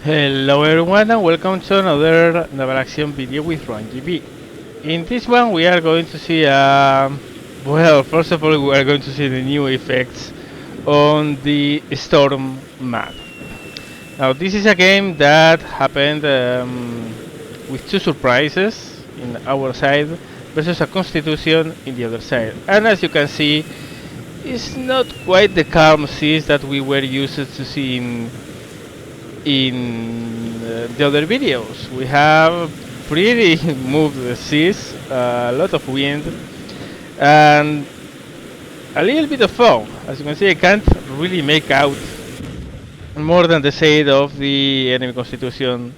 Hello everyone and welcome to another Naval Action video with RunGB. In this one we are going to see, well, first of all we are going to see the new effects on the storm map. Now this is a game that happened with two surprises in our side versus a constitution in the other side. And as you can see, it's not quite the calm seas that we were used to see in the other videos. We have pretty moved seas, a lot of wind, and a little bit of fog. As you can see, I can't really make out more than the shade of the enemy Constitution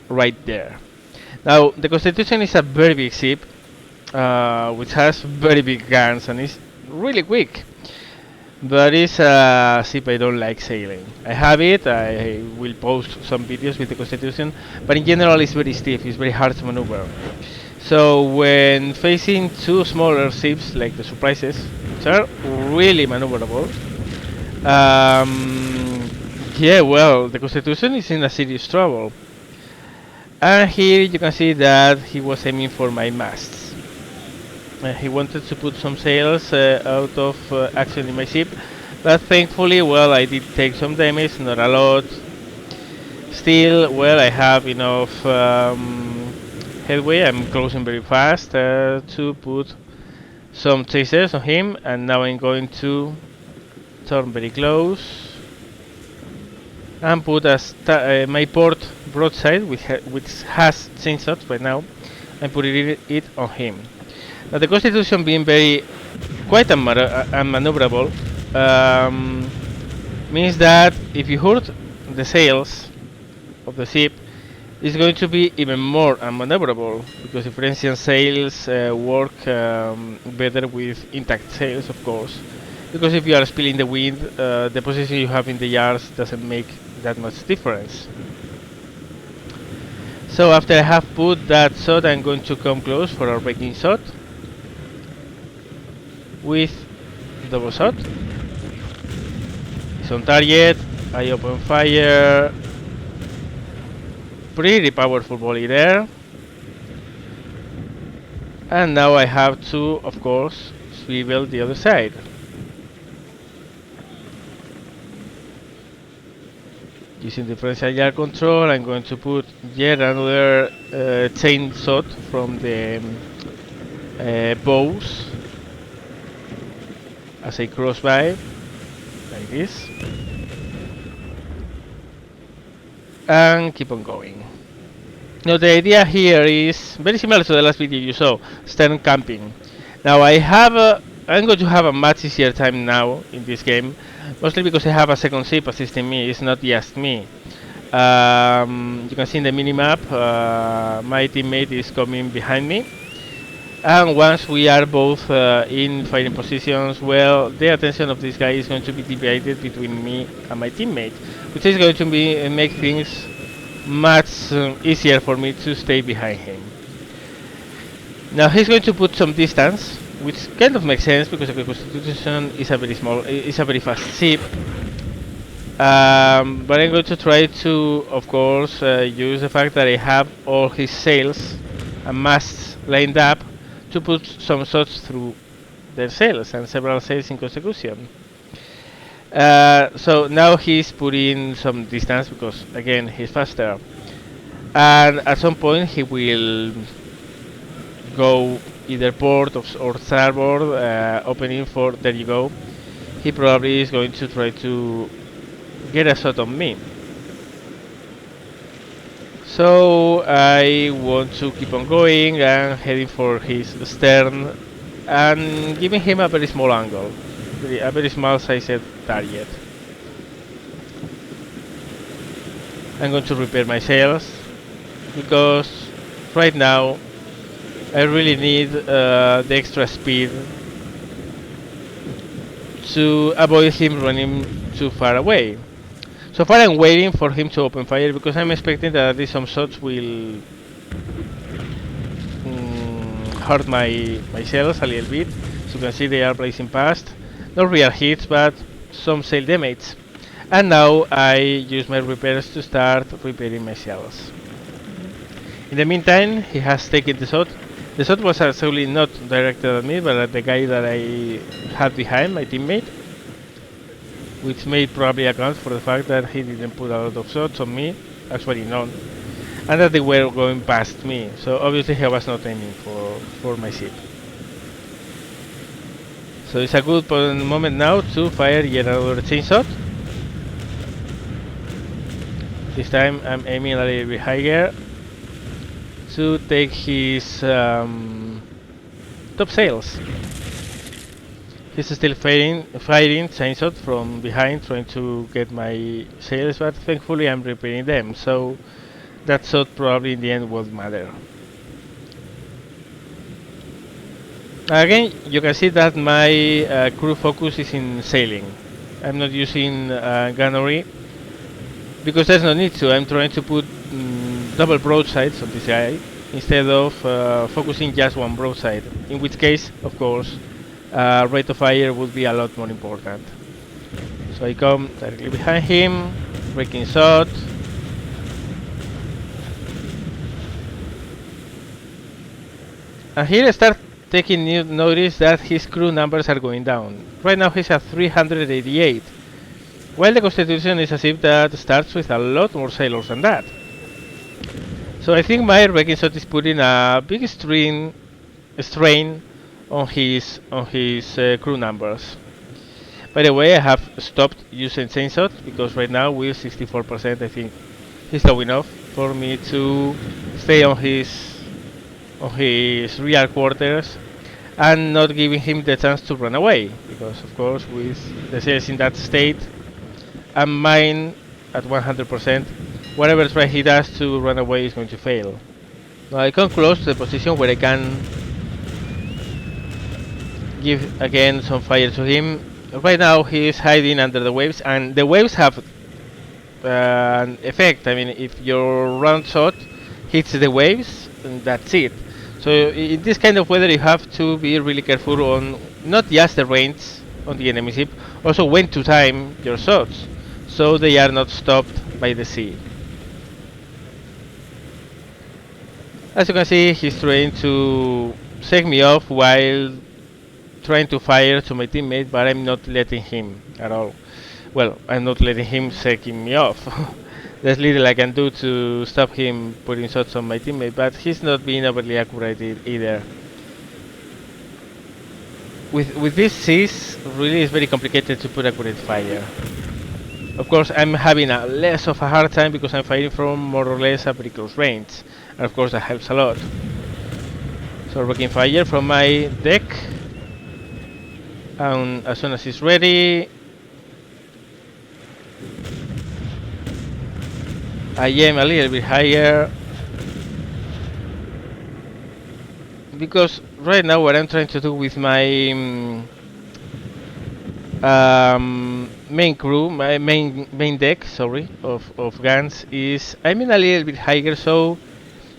right there. Now, the Constitution is a very big ship, which has very big guns and is really quick. But it's a ship I don't like sailing. I have it, I will post some videos with the Constitution, but in general it's very stiff, it's very hard to maneuver. So when facing two smaller ships like the Surprises, which are really maneuverable, yeah, well, the Constitution is in a serious trouble. And here you can see that he was aiming for my masts. He wanted to put some sails out of action in my ship, but thankfully, well, I did take some damage, not a lot. Still, well, I have enough headway. I'm closing very fast to put some chasers on him, and now I'm going to turn very close and put my port broadside, which has chainshots right now, and put it on him. Now the Constitution being quite unmaneuverable means that if you hurt the sails of the ship, it's going to be even more unmaneuverable, because differential sails work better with intact sails, of course, because if you are spilling the wind, the position you have in the yards doesn't make that much difference. So after I have put that shot, I'm going to come close for our breaking shot with double shot. It's on target. I open fire. Pretty powerful volley there. And now I have to, of course, swivel the other side. Using differential yard control, I'm going to put yet another chain shot from the bows as I cross by, like this, and keep on going. Now the idea here is very similar to the last video you saw, stern camping. Now I'm going to have a much easier time now in this game, mostly because I have a second ship assisting me, it's not just me. You can see in the minimap, my teammate is coming behind me. And once we are both in fighting positions, well, the attention of this guy is going to be divided between me and my teammate, which is going to make things much easier for me to stay behind him. Now he's going to put some distance, which kind of makes sense because the Constitution is a very fast ship. But I'm going to try to, of course, use the fact that I have all his sails and masts lined up to put some shots through their sails and several sails in consecution. So now he's putting some distance because again he's faster, and at some point he will go either port or starboard, opening for, there you go, he probably is going to try to get a shot on me. So I want to keep on going and heading for his stern and giving him a very small angle, a very small sized target. I'm going to repair my sails because right now I really need the extra speed to avoid him running too far away. So far I'm waiting for him to open fire because I'm expecting that at least some shots will hurt my sails a little bit. So you can see they are blazing past. Not real hits, but some sail damage. And now I use my repairs to start repairing my sails. In the meantime, he has taken the shot. The shot was actually not directed at me, but at the guy that I had behind, my teammate, which may probably account for the fact that he didn't put a lot of shots on me, actually none, and that they were going past me. So obviously he was not aiming for my ship. So it's a good moment now to fire yet another chain shot. This time I'm aiming a little bit higher to take his top sails. He's still firing chain shot from behind, trying to get my sails, but thankfully I'm repairing them, so that shot probably in the end won't matter. Again, you can see that my crew focus is in sailing. I'm not using gunnery because there's no need to. I'm trying to put double broadsides on this guy instead of focusing just one broadside, in which case, of course, rate of fire would be a lot more important. So I come directly behind him, breaking shot. And here I start taking notice that his crew numbers are going down. Right now he's at 388, while the Constitution is a ship that starts with a lot more sailors than that. So I think my wrecking shot is putting a big strain on his crew numbers. By the way, I have stopped using chain shot because right now with 64% I think he's low enough for me to stay on his rear quarters and not giving him the chance to run away, because of course with the sails in that state and mine at 100%, whatever try he does to run away is going to fail. Now I come close to the position where I can give again some fire to him. Right now he is hiding under the waves, and the waves have an effect. I mean, if your round shot hits the waves, that's it. So in this kind of weather you have to be really careful on not just the range on the enemy ship, also when to time your shots, so they are not stopped by the sea. As you can see, he's trying to shake me off while trying to fire to my teammate, but I'm not letting him at all. Well, I'm not letting him shaking me off. There's little I can do to stop him putting shots on my teammate, but he's not being overly accurate either. With these seas, really it's very complicated to put accurate fire. Of course, I'm having a less of a hard time because I'm firing from more or less a very close range, and of course that helps a lot. So wrecking fire from my deck, and as soon as it's ready, I aim a little bit higher, because right now what I'm trying to do with my main crew, my main deck, sorry, of guns, is aiming a little bit higher so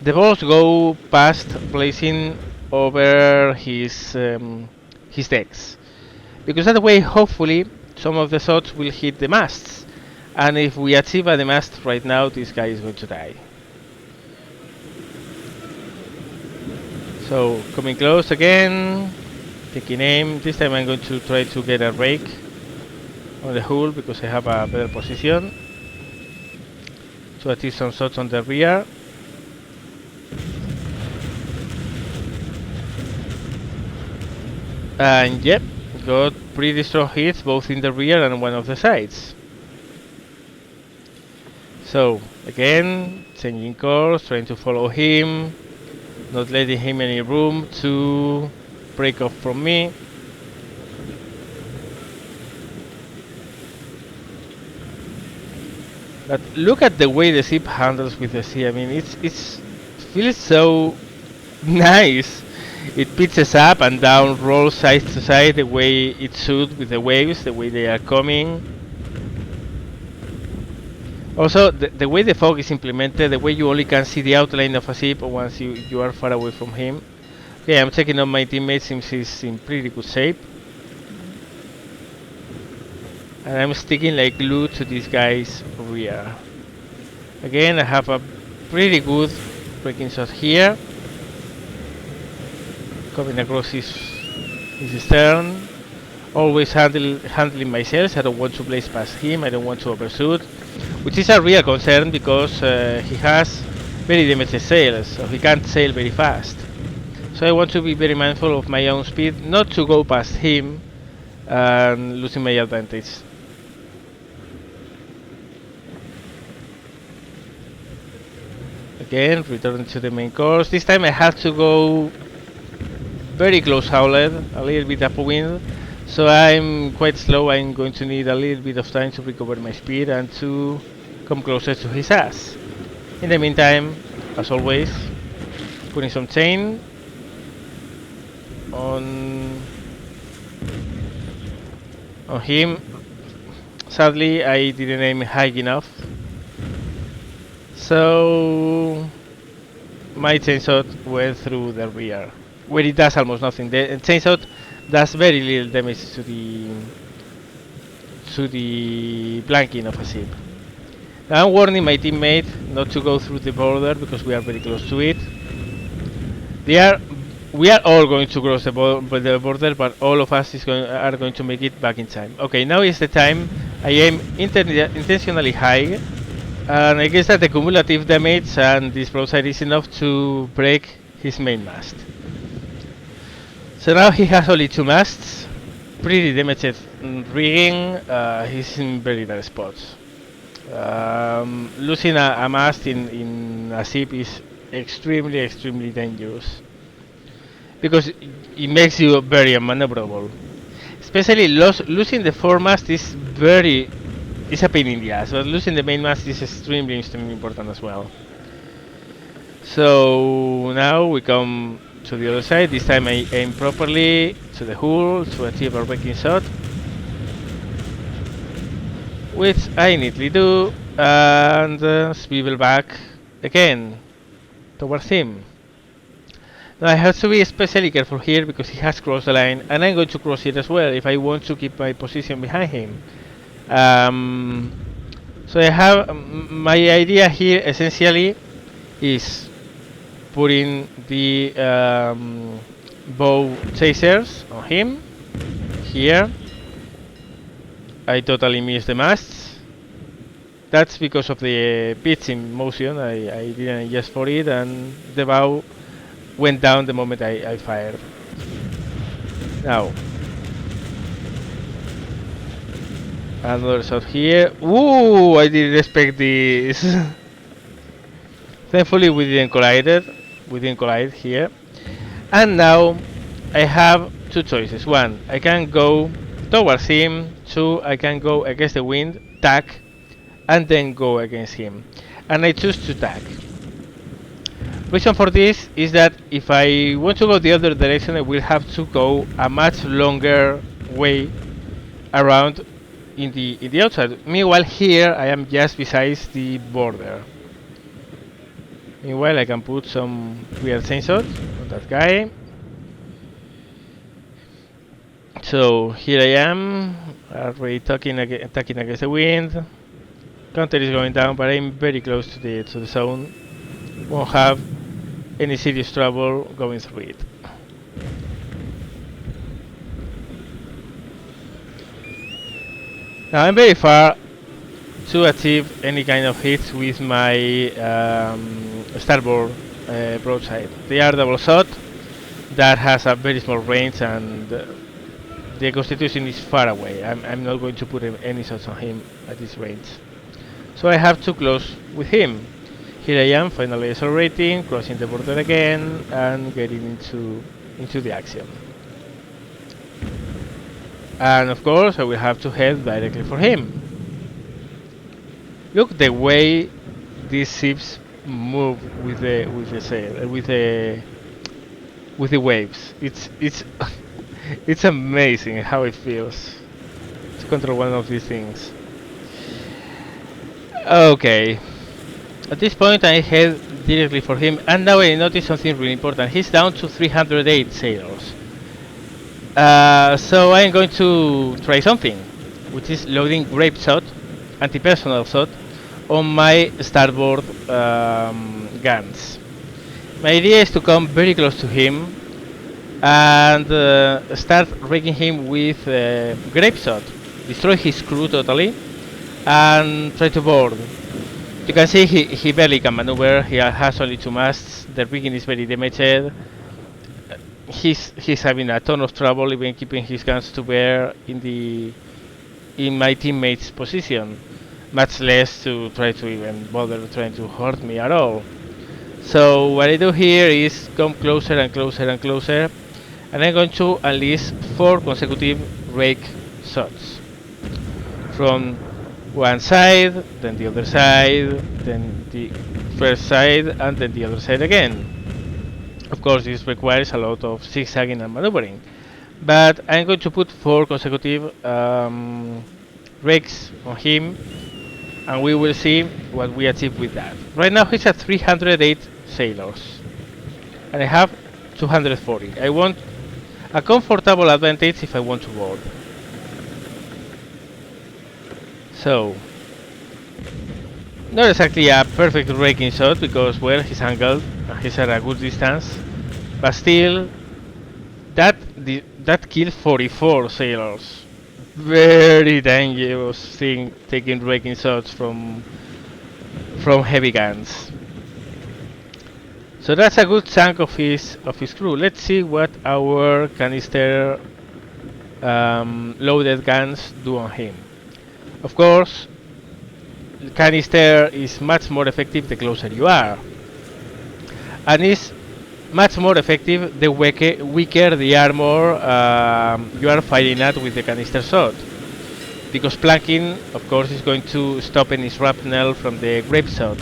the balls go past placing over his decks, because that way hopefully some of the shots will hit the masts. And if we achieve at the mast right now, this guy is going to die. So coming close again, taking aim. This time I'm going to try to get a rake on the hull because I have a better position to achieve some shots on the rear. And yep, got pretty strong hits both in the rear and one of the sides. So again, changing course, trying to follow him, not letting him any room to break off from me. But look at the way the ship handles with the sea. I mean, it feels so nice. It pitches up and down, rolls side to side the way it should with the waves, the way they are coming. Also, the way the fog is implemented, the way you only can see the outline of a ship once you are far away from him. Okay, I'm checking on my teammate, seems he's in pretty good shape. and I'm sticking like glue to this guy's rear. Again, I have a pretty good braking shot here, coming across his stern. Always handling my sails. I don't want to blaze past him. I don't want to overshoot, which is a real concern because he has very damaged sails, so he can't sail very fast. So I want to be very mindful of my own speed, not to go past him and losing my advantage. Again, return to the main course. This time I have to go very close howled, a little bit upwind. So I'm quite slow. I'm going to need a little bit of time to recover my speed and to come closer to his ass. In the meantime, as always, putting some chain on him. Sadly, I didn't aim high enough, so my chainshot went through the rear, where it does almost nothing. The chainshot does very little damage to the planking of a ship. Now I'm warning my teammate not to go through the border because we are very close to it. We are all going to cross the border, but all of us are going to make it back in time. Okay, now is the time. I aim intentionally high, and I guess that the cumulative damage and this broadside is enough to break his main mast. So now he has only 2 masts, pretty damaged rigging. He's in very bad spots. Losing a mast in a ship is extremely dangerous because it makes you very unmaneuverable. Especially losing the foremast is a pain in the ass, but losing the mainmast is extremely important as well. So now we come to the other side. This time I aim properly to the hull to achieve a braking shot, which I neatly do, and swivel back again towards him. Now I have to be especially careful here because he has crossed the line, and I'm going to cross it as well if I want to keep my position behind him. So I have my idea here essentially is putting the bow chasers on him here. I totally missed the masts. That's because of the pitching motion. I didn't adjust for it, and the bow went down the moment I fired. Now, another shot here. Ooh, I didn't expect this. Thankfully, we didn't collide it. We didn't collide here. And now, I have 2 choices. 1, I can go towards him. 2, I can go against the wind, tack, and then go against him. And I choose to tack. Reason for this is that if I want to go the other direction, I will have to go a much longer way around in the outside. Meanwhile, here I am just beside the border. Meanwhile, I can put some weird chainshot on that guy. So here I am, already attacking against the wind. Counter is going down, but I'm very close to the zone. Won't have any serious trouble going through it. Now I'm very far to achieve any kind of hits with my starboard broadside. They are double shot that has a very small range, and the Constitution is far away. I'm not going to put any shots on him at this range. So I have to close with him. Here I am, finally accelerating, crossing the border again, and getting into the action. And of course, I will have to head directly for him. Look the way these ships move with the sail, with the waves. It's it's amazing how it feels to control one of these things. Okay. At this point I head directly for him, and now I notice something really important. He's down to 308 sailors. So I'm going to try something. which is loading grape shot, anti-personnel shot, on my starboard guns. My idea is to come very close to him and start raking him with grape shot, destroy his crew totally, and try to board. You can see he barely can maneuver. He has only 2 masts. The rigging is very damaged. He's having a ton of trouble even keeping his guns to bear in my teammate's position, much less to try to even bother trying to hurt me at all. So what I do here is come closer and closer and closer, and I'm going to unleash 4 consecutive rake shots from one side, then the other side, then the first side, and then the other side again. Of course, this requires a lot of zigzagging and maneuvering, but I'm going to put 4 consecutive rakes on him, and we will see what we achieve with that. Right now he's at 308 sailors, and I have 240. I want a comfortable advantage if I want to board. So, not exactly a perfect raking shot because, well, he's angled and he's at a good distance, but still, that killed 44 sailors. Very dangerous thing, taking raking shots from heavy guns. So that's a good chunk of his crew. Let's see what our canister loaded guns do on him. Of course, canister is much more effective the closer you are, and is much more effective the weaker the armor you are firing at with the canister shot, because planking, of course, is going to stop any shrapnel from the grape shot.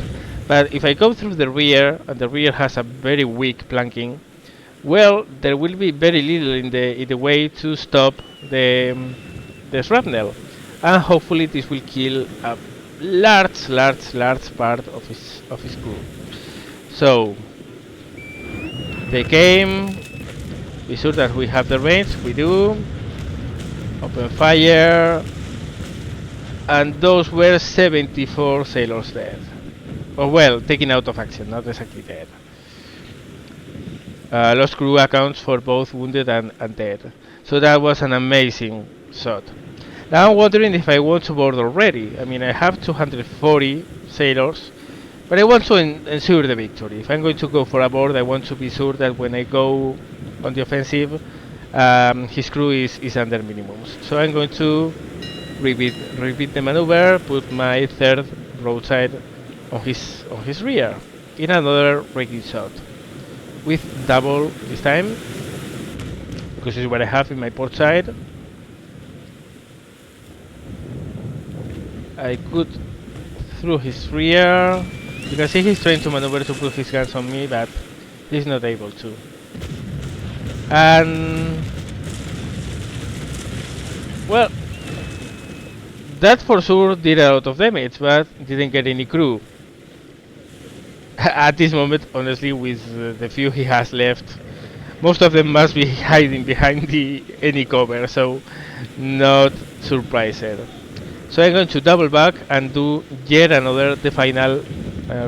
But if I go through the rear, and the rear has a very weak planking, well, there will be very little in the way to stop the shrapnel, and hopefully this will kill a large part of his crew. So they came. Be sure that we have the range. We do. Open fire, and those were 74 sailors dead. Oh, well, taken out of action, not exactly dead. Lost crew accounts for both wounded and dead. So that was an amazing shot. Now I'm wondering if I want to board already. I mean, I have 240 sailors, but I want to ensure the victory. If I'm going to go for a board, I want to be sure that when I go on the offensive, his crew is under minimums. So I'm going to repeat the maneuver, put my 3rd broadside on his rear in another raking shot with double this time, because it's what I have in my port side. I cut through his rear. You can see he's trying to maneuver to put his guns on me, but he's not able to. And well, that for sure did a lot of damage, but didn't get any crew. At this moment, honestly, with the few he has left, most of them must be hiding behind any cover, so not surprised. So I'm going to double back and do yet another, the final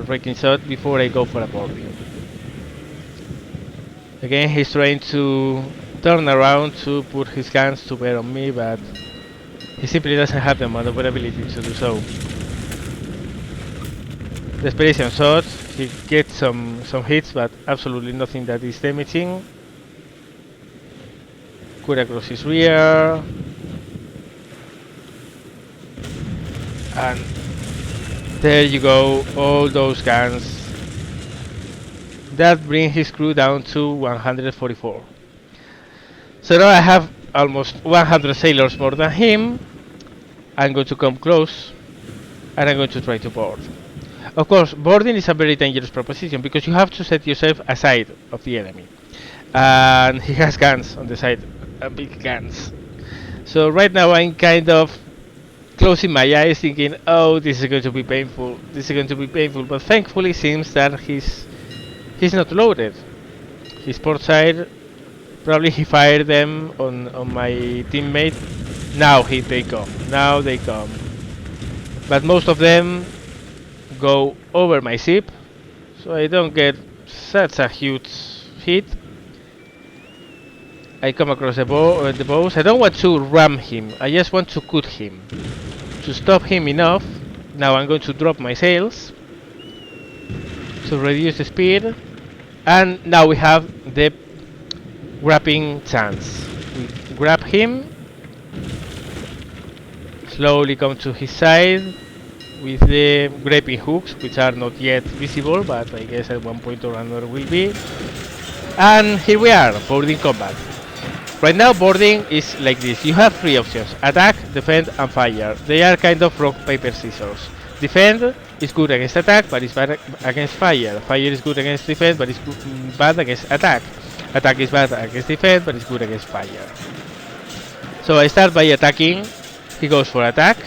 raking shot before I go for a boarding. Again, he's trying to turn around to put his guns to bear on me, but he simply doesn't have the maneuverability to do so. Desperation shot, he gets some hits, but absolutely nothing that is damaging. Cut across his rear. And there you go, all those guns. That brings his crew down to 144. So now I have almost 100 sailors more than him. I'm going to come close, and I'm going to try to board. Of course, boarding is a very dangerous proposition because you have to set yourself aside of the enemy. And he has guns on the side, big guns. So right now I'm kind of closing my eyes thinking, oh, this is going to be painful, this is going to be painful, but thankfully it seems that he's not loaded. His port side, probably he fired them on my teammate, Now they come. Now they come. But most of them go over my ship, so I don't get such a huge hit. I come across the bows. I don't want to ram him. I just want to cut him. To stop him enough. Now I'm going to drop my sails to reduce the speed. And now we have the grabbing chance. We grab him. Slowly come to his side with the grappling hooks, which are not yet visible, but I guess at one point or another will be. And here we are, boarding combat. Right now boarding is like this. You have three options: attack, defend and fire. They are kind of rock, paper, scissors. Defend is good against attack, but it's bad against fire. Fire is good against defense, but it's bad against attack. Attack is bad against defense, but it's good against fire. So I start by attacking. He goes for attack.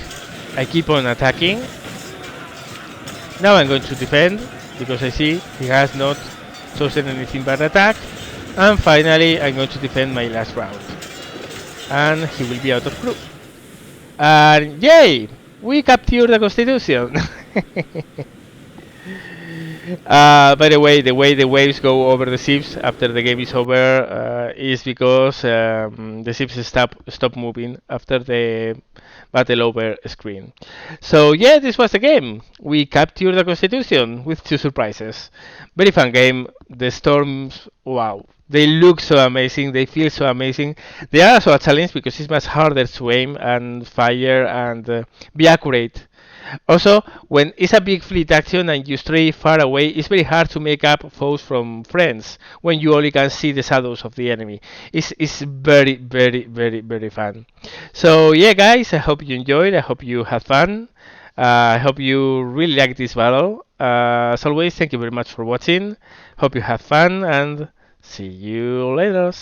I keep on attacking. Now I'm going to defend, because I see he has not chosen anything but attack. And finally I'm going to defend my last round. And he will be out of crew. And yay! We captured the Constitution! By the way the waves go over the ships after the game is over is because the ships stop moving after the battle over screen. So yeah, this was the game. We captured the Constitution with 2 surprises. Very fun game. The storms, wow. They look so amazing, they feel so amazing. They are also a challenge because it's much harder to aim and fire and be accurate. Also, when it's a big fleet action and you stray far away, it's very hard to make up foes from friends when you only can see the shadows of the enemy. It's very, very, very, very fun. So yeah, guys, I hope you enjoyed. I hope you had fun. I hope you really liked this battle. As always, thank you very much for watching. Hope you had fun and see you later.